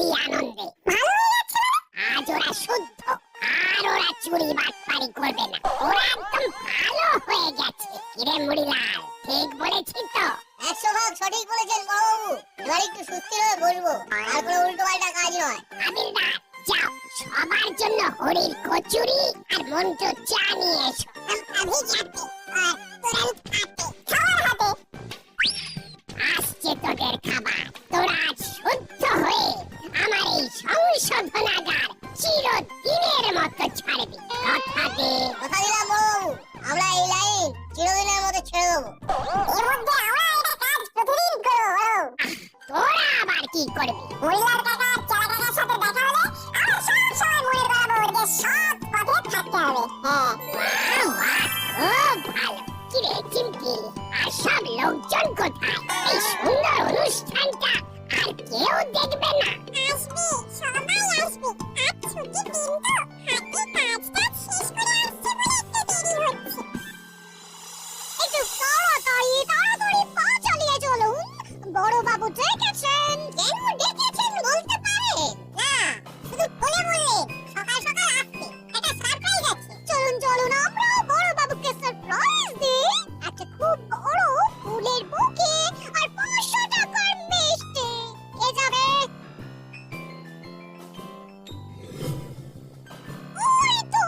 এই আনন্দে ভালো হয়ে যাচ্ছে মানে? আজ ওরা শুদ্ধ, আর ওরা চুরি বাটপারি করবে না। ওরা একদম ভালো হয়ে গেছে। কিরে মুড়িলাল, ঠিক বলেছি তো? 100 ভাগ সঠিক বলেছেন বড়বাবু। এবার একটু সুস্থির হয়ে বলবো, আর কোনো উল্টো পাল্টা কাজ নয়। হাবিলদার, যাও সবার জন্য হরির কচুরি আর মন্ত্র চা নিয়ে এসো। আমি যাতে আর তুরন্ত খাতে খাওয়ার হাতে। আসছে তোদের খাবার। তোরা আজ শুদ্ধ হয়ে আমার এই সংশোধনাগার চিরদিনের মতো ছাড়বি। কথা দে। কথা দিলাম বড়বাবু, আমরা এই লাইন চিরদিনের মতো ছেড়ে দেবো। এর মধ্যে আমরা এটা কাজ প্রতিদিন করবো। তোরা আবার কি করবি? মহিলার কাকা আর চালা কাকার সাথে দেখা হলে আমরা সব সময় মনে করাবো যে সৎ পথে থাকতে হবে। হ্যাঁ, বাহ, বাহ, খুব ভালো। কিরে চিমটি, আর সব লোকজন কোথায়? এই সুন্দর অনুষ্ঠানটা আর কেউ দেখবে না। আসবে, সবাই আসবে। আজ ছুটির দিন তো, হাতে কাজটা শেষ করে আসছে বলে একটু দেরি হচ্ছে। একটু তাড়াতাড়ি পা চালিয়ে চলুন। বড়বাবু ডেকেছেন। কেন ডেকেছেন বলতে পারেন? না, শুধু বলে বললেন সকাল সকাল আসতে। একটা সারপ্রাইজ আছে। চলুন আমরা বড়বাবুকে সারপ্রাইজ দিই। একটা খুব বড় ফুলের বুকে আর 500 টাকার মিষ্টি। কে যাবে? ওই তো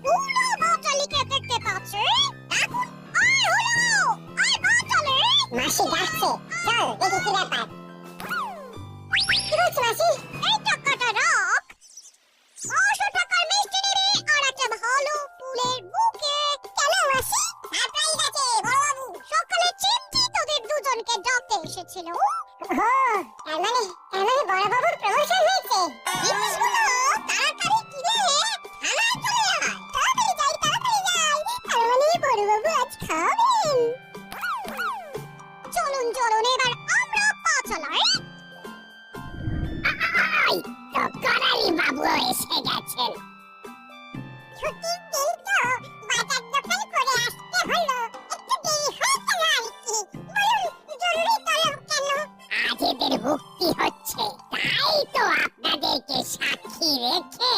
হুলো বাটালিকে দেখতে পাচ্ছি। ডাকুন, আয় হুলো, আয় বাটালি। মাসি ডাকছে, চল দেখি কি ব্যাপার। কি বলছো মাসি? এই টাকাটা রাখ। 500 টাকার মিষ্টি নিবি আর একটা ভালো ফুলের বুকে। কেন মাসি? সারপ্রাইজ আছে বড়বাবু। সকালে চিমটি তোদের দুজনকে ডাকতে এসেছিল। তার মানে বড়বাবুর প্রমোশন হয়েছে। জিনিসগুলো তাড়াতাড়ি কিনে থানায় চলে আয়। তাড়াতাড়ি যাই। তার মানে বড়বাবু আজ খাবেন। চলুন এবার আমরা পা চালাই। আই, তো করালি বাবু এসে গেছেন। ছুটির দিন তো বাজার দোকান করে আসতে হলো। একটু দেরি হয়েছে না আর কি? বলুন জরুরি তলব কেন? আজ এদের মুক্তি হচ্ছে, তাই তো আপনাদেরকে সাক্ষী রেখে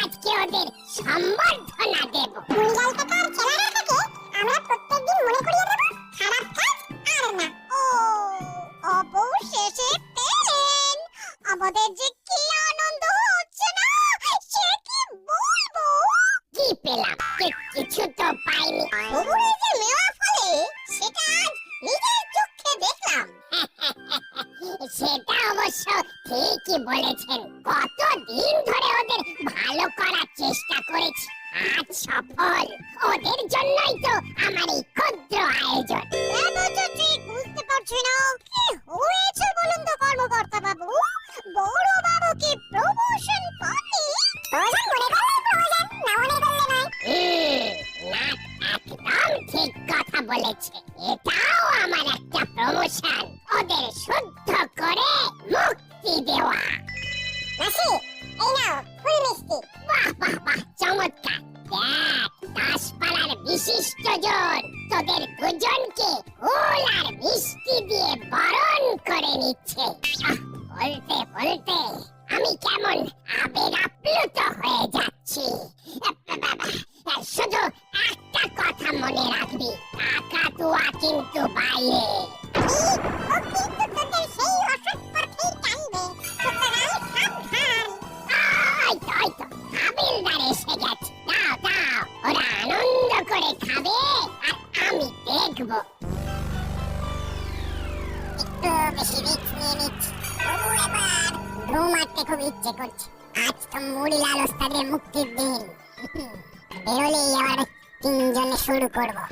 আজকে ওদের সম্বর্ধনা দেব। মুন্ডাল কাকা আর চেলারা কাকে আমরা প্রত্যেকদিন মনে করিয়ে দেব খারাপ কাজ আর না। ও অবশেষে পেলেন। আমাদের যে কি আনন্দ হচ্ছে না সে কি বলবো। কি পেলাম? কিছু তো পাইনি। খবরে যে মেওয়া ফলে সেটা আজ নিজের চোখে দেখলাম। সেটা অবশ্য ঠিকই বলেছেন। কতদিন ধরে ওদের ভালো করার চেষ্টা করেছি, আজ সফল। ওদের জন্যই তো আমার এই ক্ষুদ্র আয়োজন। এত ঠিক বুঝতে পারছি না কি হয়েছে বলুন তো কর্মকর্তা বাবু। বড় বাবু কি প্রমোশন পাননি? প্রমোশন মনে করলে প্রমোশন, না মনে করলে নয়। না, একদম ঠিক কথা বলেছে। এটাও আমার একটা প্রমোশন, ওদের শুদ্ধ করে মুক্তি দেওয়া। মাসি এই নাও ফুল মিষ্টি। বাহ বাহ বাহ, চমৎকার। দেখ, দাসপাড়ার বিশিষ্টজন তোদের দুজনকে ফুল আর মিষ্টি দিয়ে বরণ করে নিচ্ছে। বলতে বলতে আমি কেমন আবেগ আপ্লুত হয়ে যাচ্ছি। শুধু একটা কথা মনে রাখবি, কাকাতুয়া কিন্তু বাইরে। ও কিন্তু তোদের সেই অসৎ পথেই টানবে। সুতরাং সাবধান। ওই তো হাবিলদার এসে গেছে। দাও, ওরা আনন্দ করে খাবে আর আমি দেখবো। একটু বেশি রিস্ক নিয়ে নিচ্ছি। তবু এবার ঢু মারতে খুব ইচ্ছে করছে। আজ তো মুড়িলাল ওস্তাদের মুক্তির দিন। বেরোলেই আবার তিনজনে শুরু করবো।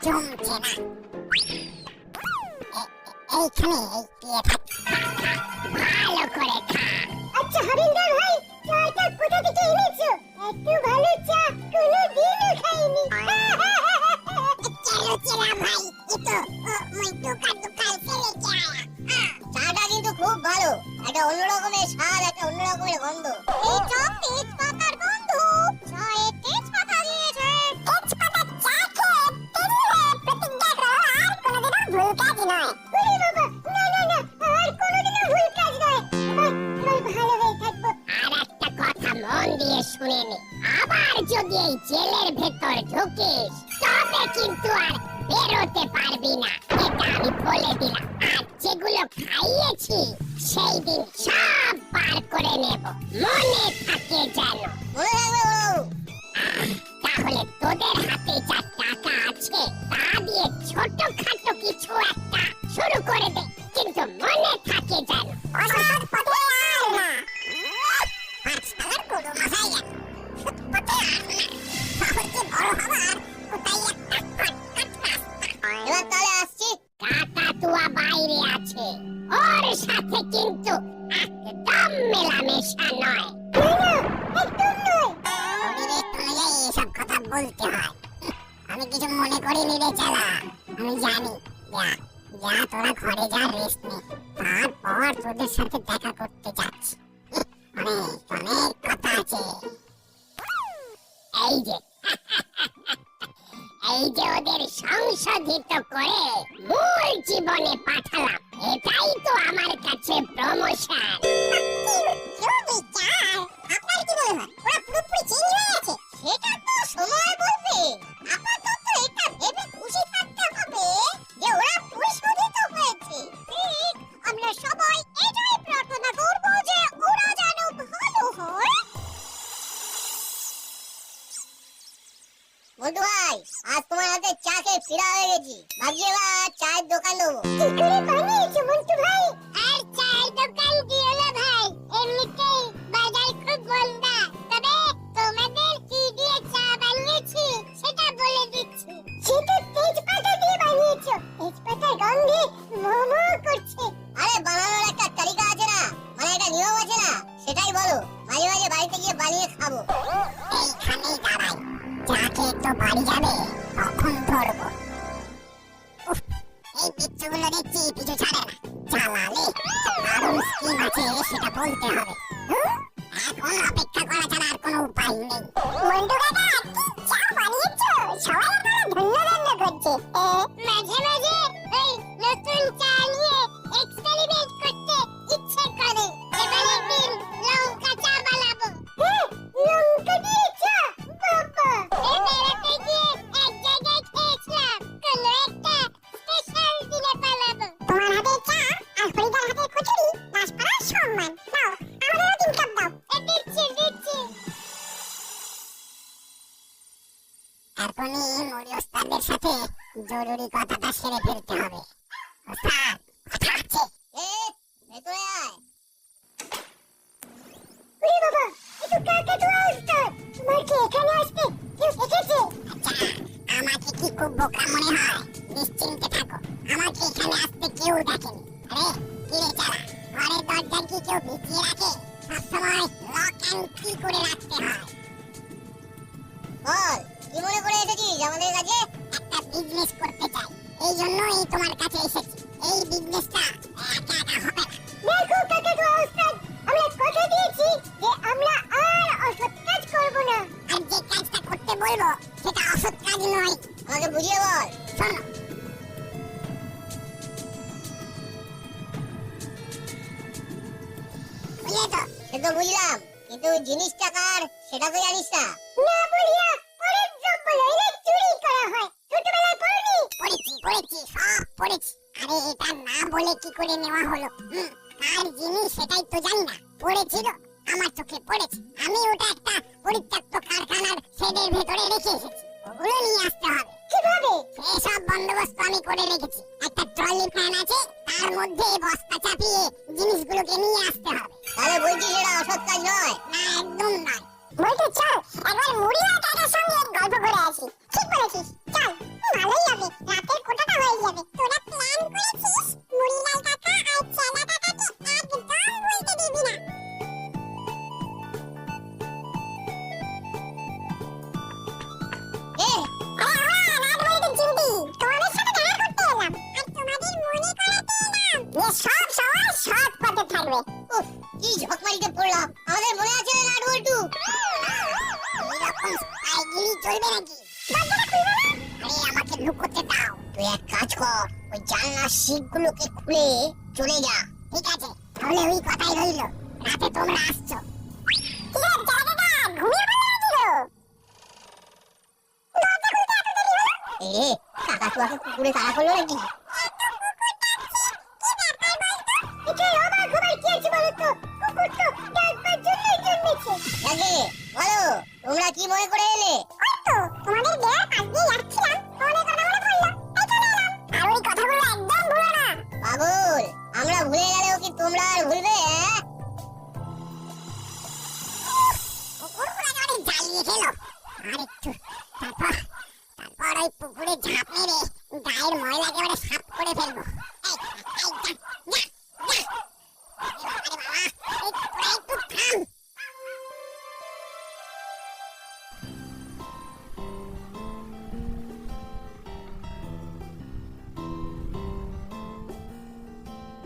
জমছে না। এইখানে এই পেয়ে থাকি। ভালো করে খা। আচ্ছা হাবিলদার ভাই, চাটা কোথা থেকে এনেছো? এত ভালো চা কোনোদিনও খাইনি। চলো চেলা ভাই, এতো মই দোকান ফেলে চায়া। চাটা কিন্তু খুব ভালো, একটা অন্যরকমের স্বাদ, একটা অন্যরকমের গন্ধ। এটা তেজপাতার গন্ধ। চায়ে তেজপাতা দিয়েছে। তেজপাতা চা খেয়ে তেলে প্রতিজ্ঞা করো আর কোনোদিনও ভুল কাজ নয়। ওরে বাবা, না, আর কোনোদিনও ভুল কাজ নয়। শুনে নে, আবার যদি এই জেলের ভেতর ঢুকিস তবে কিন্তু আর বেরোতে পারবি না, এটা আমি বলে দিলাম। আর যেগুলো খাইয়েছি সেই দিন সব বার করে নেব, মনে থাকে যেন। মনে থাকবে বড়বাবু। তাহলে তোদের হাতে যা টাকা আছে তা দিয়ে ছোটখাটো কিছু একটা শুরু করে দে, কিন্তু মনে থাকে যেন। অসৎ পথে আর না। পাঁচতলার কোনো মাথায় গেল, সৎ পথে আর না। শহরকে বড় হবার ওটাই একটা শর্টকাট রাস্তা। এবার তাহলে আসছি। কাকাতুয়া বাইরে আছে, ওর সাথে কিন্তু একদম মেলামেশা নয়। একদম নয়। শরীরের অনুযায়ী এসব কথা বলতে হয়। আমি কিছু মনে করিনি রে চালা, আমি জানি। যা যা তোরা ঘরে যা, রেস্ট নে, তারপর তোদের সাথে দেখা করতে যাচ্ছি। অনেক অনেক কথা আছে। এই যে এই যে ওদের সংশোধিত করে মূল জীবনে পাঠালাম, এটাই তো আমার কাছে প্রমোশন। যদি চায়, আপনার কি মনে হয় ওরা পুরোপুরি চেঞ্জ হয়ে গেছে? সেটা তো সময় বলবে। আপাতত এটা ভেবে খুশি থাকতে হবে যে ওরা পরিশোধিত হয়েছে। ঠিক, আমরা সবাই এটাই প্রার্থনা করব যে ওরা যেন ভালো হয়। বন্ধু ভাই, আজ তোমার হাতে চা খেয়ে ফিরা হয়ে গেছি। ভাবছি এবার চায়ের দোকান দেবো। কি করে বানিয়েছো মন্টু ভাই? আর চায়ের দোকান দিও না ভাই, এমনিতেই বাজার খুব মন্দা। তবে তোমাদের কি দিয়ে চা বানিয়েছি সেটা বলে দিচ্ছি। সেটা তেজপাতা দিয়ে বানিয়েছো। তেজপাতার গন্ধে মোমো করছে। আরে বানানোর একটা তরিকা আছে না, মানে একটা নিয়ম আছে না, সেটাই বলো। মাঝে মাঝে বাড়িতে গিয়ে বানিয়ে খাবো। এইখানেই দাঁড়াই, চা খেয়ে তো বাড়ি যাবে, তখন ধরবো। উফ, এই পিচ্চুগুলো দেখছি কিছু ছাড়ে না। চালালে দারুণ স্কিম আছে, সেটা বলতে হবে। এখন অপেক্ষা করা ছাড়া আর কোনো উপায় নেই। মন্টু কাকা, কি চা বানিয়েছো? সবাই আমার ধন্য করছে। মাঝে মাঝে এই নতুন চা নিয়ে এক্সপেরিমেন্ট করতে ইচ্ছে করে। এবার একদিন লঙ্কা চা বানাবো। লঙ্কা দিয়ে চা? বাবা! এই বেড়াতে গিয়ে এক জায়গায় খেয়েছিলাম, কোনো একটা স্পেশাল দিনে বানাবো। তোমার হাতে চা আর হরিদার হাতে কচুরি দাসপাড়ার সম্মান। নাও, আমাদেরও 3 কাপ দাও। দিচ্ছি দিচ্ছি। এখনই মুড়ি ওস্তাদের সাথে জরুরি কথাটা সেরে ফেলতে হবে। ওস্তাদ, কথা আছে। ভেতরে আয়। ওরে বাবা, এ তো কাকাতুয়া ওস্তাদ। তোমার কি এখানে আসতে কেউ দেখেছে? আচ্ছা, আমাকে কি খুব বোকা মনে হয়? নিশ্চিন্তে থাকো, আমাকে এখানে আসতে কেউ দেখেনি। আরে কি রে চালা, ঘরের দরজা কি কেউ ভিজিয়ে রাখে? সবসময় লক অ্যান্ড কি করে রাখতে হয়। বল, কি মনে করে এসেছিস আমাদের কাছে? একটা বিজনেস করতে চাই, এই জন্যই তোমার কাছে এসেছি। এই বিজনেসটা একা একা হবে না। দেখো কাকাতুয়া ওস্তাদ, আমরা কথা দিয়েছি যে আমরা আর অসৎ কাজ করব না। আর যে কাজটা করতে বলবো সেটা অসৎ কাজ নয়। আমাকে বুঝিয়ে বল। শোনো, বুঝলে তো? সে তো বুঝলাম, কিন্তু জিনিসটা কার সেটা তো জানিস না। না বলিয়া পরের দ্রব্য লইলে চুরি করা হয়। ছোটবেলায় পড়নি? পড়েছি, সব পড়েছি। আরে এটা না বলে কি করে নেওয়া হলো? কার জিনিস সেটাই তো জানি না। পড়েছিল, আমার চোখে পড়েছে। আমি ওটা একটা পরিত্যক্ত কারখানার শেডের ভেতরে রেখে এসেছি। ওগুলো নিয়ে আসতে হবে। কিভাবে? সেসব বন্দোবস্ত আমি করে রেখেছি। একটা ট্রলি ভ্যান আছে, তার মধ্যে বস্তা চাপিয়ে জিনিসগুলোকে নিয়ে আসতে হবে। তাহলে বলছিস এটা অসৎ কাজ নয়? না, একদম নয়। বলতে চল একবার মুড়িলাল কাকার সঙ্গে গল্প করে আসি। ঠিক বলেছিস, চল। ভালোই হবে, রাতের কোটাটা হয়ে যাবে। তোরা প্ল্যান করেছিস মুড়িলাল কাকা আর চেলা কাকাকে একদম বলতে দিবি না। সব সময় সৎ পথে থাকবে। উফ, কি ঝকমারিতে পড়লাম। আমাদের মনে আছে না নাট বল্টু? এরকম স্পাইগিরি চলবে নাকি? দরজাটা খুলবে না? আরে আমাকে লুকোতে দাও। তুই এক কাজ কর, ওই জানলার শিকগুলোকে খুলে চলে যা। ঠিক আছে, তাহলে ওই কথাই রইলো। রাতে তোমরা আসছো। ঠিক আছে, জায়গাটা ঘুমিয়ে পড়ো। কাকুয়াকে কুকুরে তাড়া করলো নাকি? এটা অবাক হবার কি আছে বলো তো? কুকুর তো ডাকবার জন্যই জন্মেছে। আগে বলো তোমরা কি মনে করে এলে? ওই তো তোমাদের দেয়ার পাশ দিয়ে যাচ্ছিলাম, ফোনে কথা বলে পড়লো, তাই চলে এলাম। আর ওই কথাগুলো একদম ভুলো না। পাগল, আমরা ভুলে গেলেও কি তোমরা আর ভুলবে? কুকুরগুলো আমাদের জ্বালিয়ে খেলো। আর একটু তারপর ওই পুকুরে ঝাঁপ মেরে গায়ের ময়লা একেবারে সাফ করে ফেলবো। এই, যা, যা, যা। আরে বাবা, তোরা একটু থাম।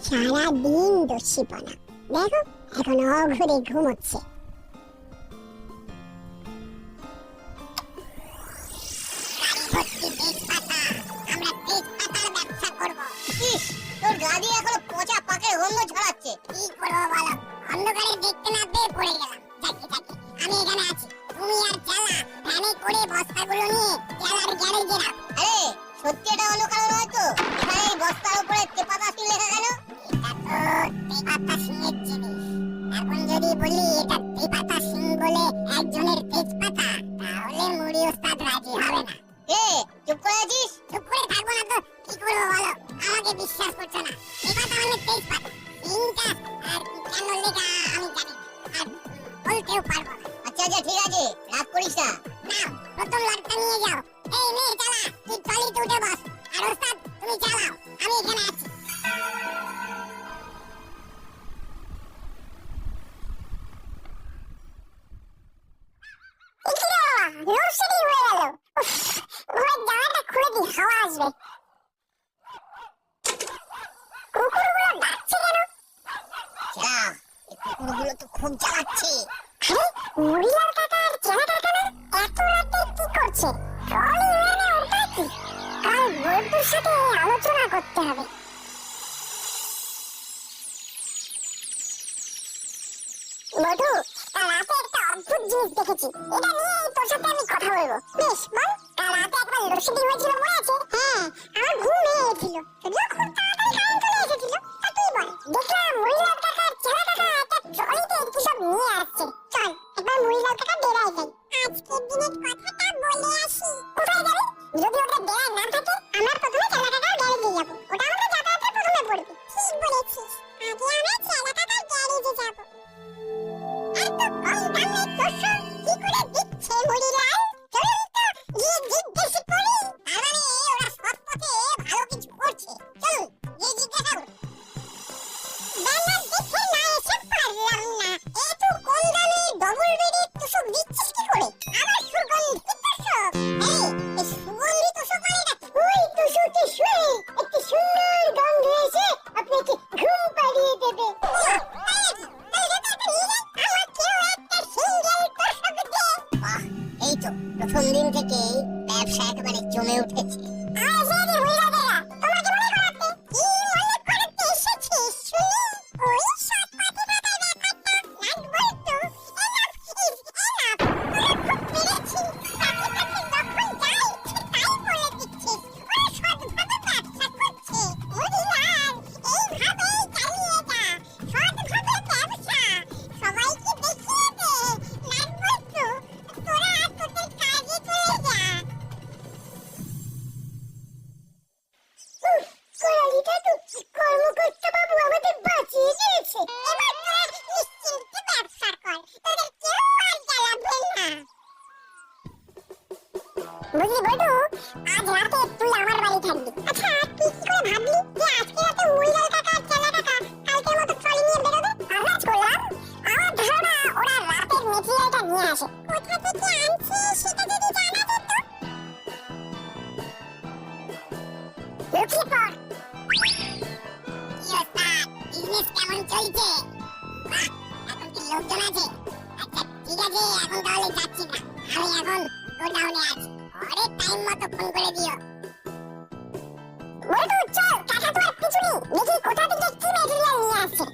সারাদিন দস্যিপনা, দেখো এখন অঘরে ঘুমোচ্ছে। ভর্তি তেজপাতা, আমরা তেজপাতার ব্যবসা করবো। ইস, তোর গাড়ি এখনো পচা পাকের গন্ধ ছড়াচ্ছে। কি করবো বলো, অন্ধকারে দেখতে না পেয়ে পড়ে গেলাম। যাকে যাকে আমি এখানে আছি, তুমি আর চালা ভ্যানে করে বস্তাগুলো নিয়ে চালার গ্যারেজে রাখ। আরে সত্যি এটা অনুকরণ হয়তো? এখানে এই বস্তার উপরে তেপাতা সিল লেখা কেন? এটা তো তেপাতা সিংহের জিনিস। এখন যদি বলি এটা তেপাতা সিং বলে একজনের তেজপাতা, তাহলে মুড়ি ওস্তাদ রাজি হবে না। এ চুপ করে আছিস? চুপ করে থাকবো না তো কি করবো বলো? আমাকে বিশ্বাস করছো না? তেপাতা মানে তেজপাতা, সিংটা আর কেন লেখা আমি জানি না, আর বলতেও পারবো না। আচ্ছা আচ্ছা ঠিক আছে, রাগ করিস না। নাও প্রথম লটটা নিয়ে যাও। এই মেয়ে চালা, তুই ট্রলিতে উঠে বস। আর ওস্তাদ তুমি চালাও, আমি এখানে আছি। লোডশেডিং হয়ে গেল। উফ, ঘরের জানালাটা খুলে দিই, হাওয়া আসবে। কুকুরগুলো ডাকছে কেন? যা, এই কুকুরগুলো তো খুব জ্বালাচ্ছে। আরে মুড়িলাল কাকা আর চেনা কাকা না এত রাতে কি করছে? ট্রলি ভ্যানে ওটা কি? কাল বন্ধুর সাথে আলোচনা করতে হবে। মধু, কাল রাতে একটা অদ্ভুত জিনিস দেখেছি, এটা নিয়ে তোর সাথে আমি কথা বলবো। বেশ বল, কাল রাতে একবার লোডশেডিং হয়েছিল মনে আছে? হ্যাঁ, আমার ঘুম ভেঙে গেছিল, যদিও খুব তাড়াতাড়ি কারেন্ট চলে এসেছিল। তা তুই বল, দেখলাম মুড়িলাল কাকা আর চেনা কাকা একটা ট্রলিতে কি সব নিয়ে আসছে। চল একবার মুড়িলাল কাকা ডেরায় যাই, আজকের দিনের কথাটা বলে আসি। কোথায় যাবি? যদি ওটা ডেরায় না থাকে, আমরা প্রথমে চেনা কাকার গ্যারেজে যাবো, ওটা আমাদের যাতায়াতের প্রথমে পড়বে। ঠিক বলেছিস, আগে আমরা চেনা কাকার গ্যারেজে যাবো। আর তো কম দামে তোষক কি করে দিচ্ছে মুড়িলাল? চলুন তো গিয়ে জিজ্ঞেস করি। তার মানে ওরা সৎ পথে ভালো কিছু করছে। চলুন গিয়ে জিজ্ঞাসা করি। বেলা দেখে না এসে পারলাম না, এত কম দামে ডবল বেডের তোষক দিচ্ছিস কি করে? আবার সুগন্ধি তোষক। এই সুগন্ধি তোষক মানে নাকি? ওই তোষকে শুয়ে একটি সুন্দর গন্ধ এসে আপনাকে ঘুম পাড়িয়ে দেবে। তাই নাকি? তাহলে সেটা একটা নিয়ে যাই। আমাকেও একটা সিঙ্গেল তোষক দে। বাহ, এই তো প্রথম দিন থেকেই ব্যবসা একেবারে জমে উঠেছে। আয় এসে মুড়িলাদেরা, তোমাকে মনে করাতে। কি মনে করাতে এসেছিস শুনি? ওই সৎ পথে থাকার ব্যাপারটা নাট বলতো। Enough is enough. ওরা খুব পেরেছি। তাকে তাকে যখন যাই ঠিক তাই বলে দিচ্ছিস। ওরা সৎভাবে ব্যবসা করছে। মুড়িলাল, এইভাবেই চালিয়ে যা। সৎভাবে ব্যবসা। সবাইকে দেখিয়ে দে। নাট বলতো, তোরা তোদের কাজে চলে যা। করালিটা তো কর্মকর্তা বাবু আমাদের বাঁচিয়ে দিয়েছে। এবার তোরা নিশ্চিন্তে ব্যবসা কর, তোদের কেউ আর জ্বালাবে না। বুঝলি বটু, আজ রাতে তুই আমার বাড়ি থাকবি। আচ্ছা তুই কি করে ভাবলি যে আজকে রাতে মুড়িলাল কাকা আর চেনা কাকা কালকের মতো ট্রলি নিয়ে বেরোবে? আন্দাজ করলাম, আমার ধারণা ওরা রাতের মেটেরিয়ালটা নিয়ে আসে। কোথা থেকে আনছে সেটা যদি জানা যেত। লুকিয়ে পড়। কি ওস্তাদ, বিজনেস কেমন চলছে? বাহ, এখন কি লোকজন আছে? আচ্ছা ঠিক আছে, এখন তাহলে যাচ্ছি না, আমি এখন গোডাউনে আছি। পরে টাইম মতো ফোন করে দিও। বটু চল, কাকা তোমার পিছু নেই, দেখি কোথা থেকে কি মেটেরিয়াল নিয়ে আসছে।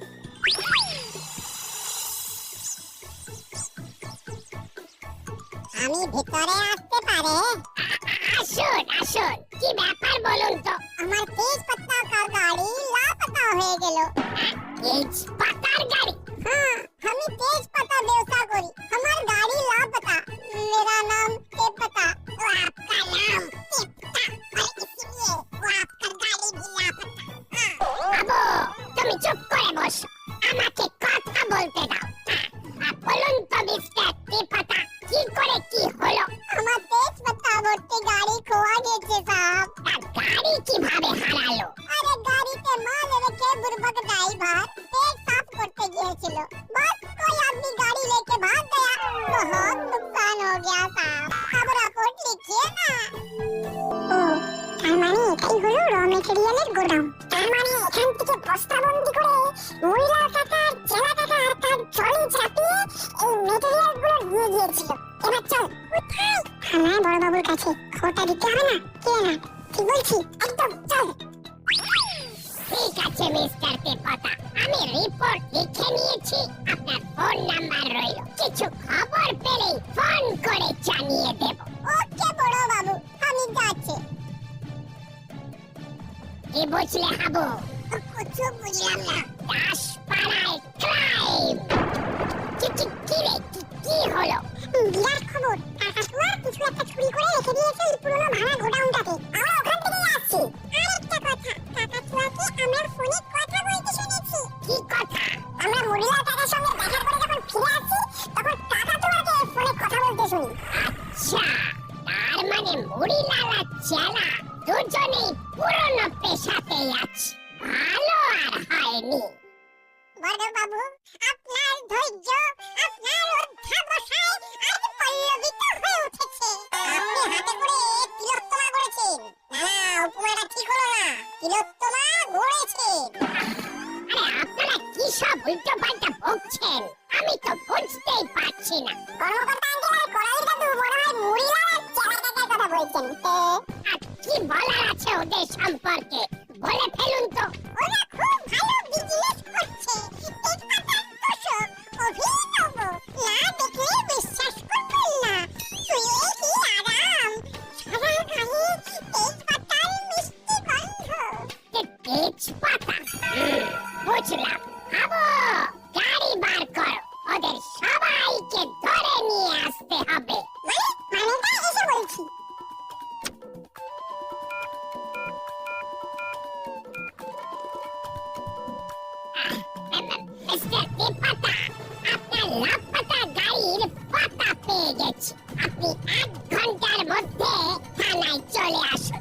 আমি ভিতরে আসতে পারে? আসুন আসুন, কি ব্যাপার বলুন তো? আমার তেজপাতা কা গাড়ি লাপতা হয়ে গেল। তেজপাতার গাড়ি? हाँ, আমি তেজপাতা ব্যবসা করি। আমার গাড়ি লাপতা। मेरा नाम तेजपाता। वो आपका नाम तेजपाता और इसलिए वो आपका गाड़ी भी लापता। বাবু, তুমি চুপ করে বসো, আমাকে কথা বলতে দাও। বলুন তো মিস্টার তেজপাতা, কি করে কি হলো? আমার তেজপাতা ভর্তি গাড়ি খোয়া গেছে সাহেব। গাড়ি কিভাবে হারালো? আরে গাড়িতে মাল রেখে বুড়বক ড্রাইভার पेट साफ करते গিয়েছিল। बस कोई आदमी गाड़ी लेके भाग गया। बहुत नुकसान हो गया साहब। अब रिपोर्ट लिखिए ना। ও তার মানে এটাই হলো র মেটেরিয়ালের গোডাউন। তার মানে এখান থেকে বস্তাবন্দি করে মহিলা কাকা জেলা কাকা আর তার ট্রলি চাপিয়ে এই মেটেরিয়াল গুলো নিয়ে গিয়েছিল। এবার চল কোথায়? থানায় বড়বাবুর কাছে খবরটা দিতে হবে না? কে না ঠিক বলছি একদম চল। ঠিক আছে মিস্টার তেজপাতা, আমি রিপোর্ট লিখে নিয়েছি। আপনার ফোন নাম্বার রইল, কিছু খবর পেলেই ফোন করে জানিয়ে দেব। ওকে বড় বাবু আমি যাচ্ছি। কি বুঝলে হাবু? কিছু বুঝলাম না। দাসপাড়ায় ক্রাইম। কি রে, কি হলো? বিরাট খবর, কাকাতুয়া কিছু একটা চুরি করে রেখে দিয়েছে এই পুরনো ভাঙা গোডাউনটাতে। আমরা ওখান থেকেই আসছি। আরেকটা কথা, কাকাতুয়াকে আমার ফোনে কথা বলতে শুনেছি। কি কথা? আমরা মরিয়া কাকার সঙ্গে দেখা করে যখন ফিরে আসছি তখন কাকাতুয়াকে ফোনে কথা বলতে শুনি। আচ্ছা, তার মানে মুড়িলাল আর চেলা দুজনেই পুরনো পেশাতেই আছে। ভালো আর হয়নি। বড় বাবু আপনার ধৈর্য, আপনার অধ্যাবসায় আজ পল্লবিত হয়ে উঠেছে। আপনি হাতে করে তিলোত্তমা করেছেন। না উপমাটা ঠিক হলো না, তিলোত্তমা গড়েছেন। আরে আপনারা কি সব উল্টো পাল্টা বকছেন? আমি তো বুঝতেই পারছি না। কর্মকর্তা আঙ্কেল আর কড়াইয়ের দাদু মনে হয় মুড়িলাল আর চেলা কাকার কথা বলছেন। আর কি বলার আছে ওদের সম্পর্কে? বলে ফেলুন তো। ওরা খুব ভালো বিজনেস করছে। তেজপাতার তোষক অভিনব, না দেখলে বিশ্বাস করবেন না। শুয়ে কি আরাম, সারা গায়ে তেজপাতার মিষ্টি গন্ধ। তেজপাতা? বুঝলাম। হাবু, গাড়ি বার করো, ওদের সবাইকে ধরে নিয়ে আসতে হবে। মানেটা এসে বলছি। মিস্টার তেজপাতা, আপনার লাপাতা গাড়ির পাতা পেয়ে গেছি। আপনি 1 ঘন্টার মধ্যে থানায় চলে আসুন।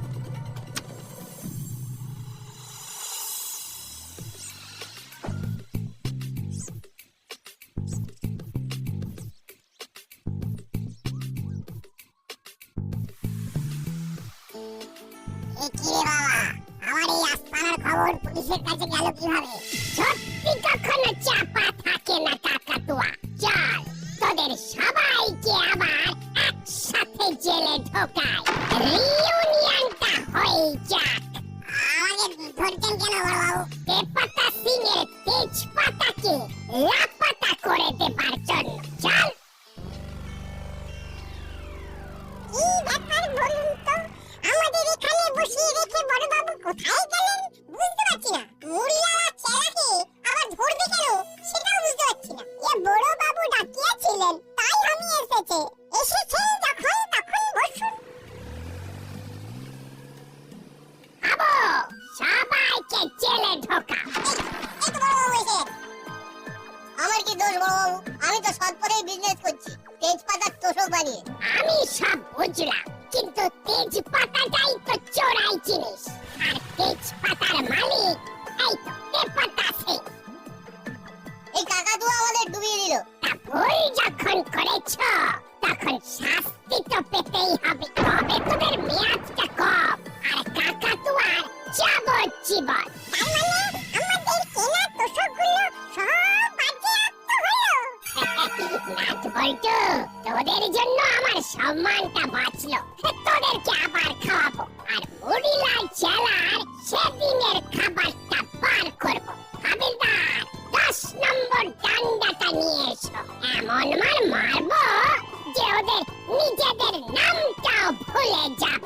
কি রে বাবা, আমার এই আস্তানার খবর পুলিশের কাছে গেল কিভাবে? সত্যি কখনো চাপা থাকে না কাকাতুয়া। চল, তোদের সবাইকে আবার একসাথে জেলে ঢোকাই। রিউনিয়নটা হয়ে যাক। আমাকে ধরছেন কেন বড় বাবু? তেজপাতা সিং এর তেজপাতাকে লাপাতা করে দেবার জন্য। চল। কি ব্যাপার বলুন তো? আমাদের এখানে বসিয়ে রেখে বড় বাবু কোথায় গেলেন বুঝতে পারছি না। মুড়িলাল আর চেলাকে আবার ধরবে কেন সেটাও বুঝতে পারছি না। এ বড় বাবু ডাকিয়েছিলেন তাই আমি এসেছে। এসেছেন যখন তখন বসুন। আবো, সবাইকে জেলে ঢোকা। এই তো বড় বাবু এসে। আমার কি দোষ বড় বাবু? আমি তো সৎ পথেই বিজনেস করছি, তেজপাতার তোষক বানিয়ে। আমি সব বুঝলাম, কিন্তু তেজপাতাটাই তো চোরাই জিনিস। আর তেজপাতার মালিক এই তো তেজপাতা সিং। এই কাকাতুয়া আমাদের ডুবিয়ে দিল। তা ভুল যখন করেছ তখন শাস্তি তো পেতেই হবে। তবে তোদের মেয়াদটা কম আর কাকাতুয়ার যাবজ্জীবন। তার মানে আমাদের কেনা তোষকগুলো সব বাজেয়াপ্ত হলো। নাট বল্টু, তোদের জন্য আমার সম্মানটা বাঁচলো। তোদেরকে আবার খাওয়াবো আর মুড়িলাল চেলার সেদিনের খাবারটা বার করবো। হাবিলদার, 10 নম্বর ডান্ডাটা নিয়ে এসো। এমন মার মারবো যে ওদের নিজেদের নামটাও ভুলে যাবে।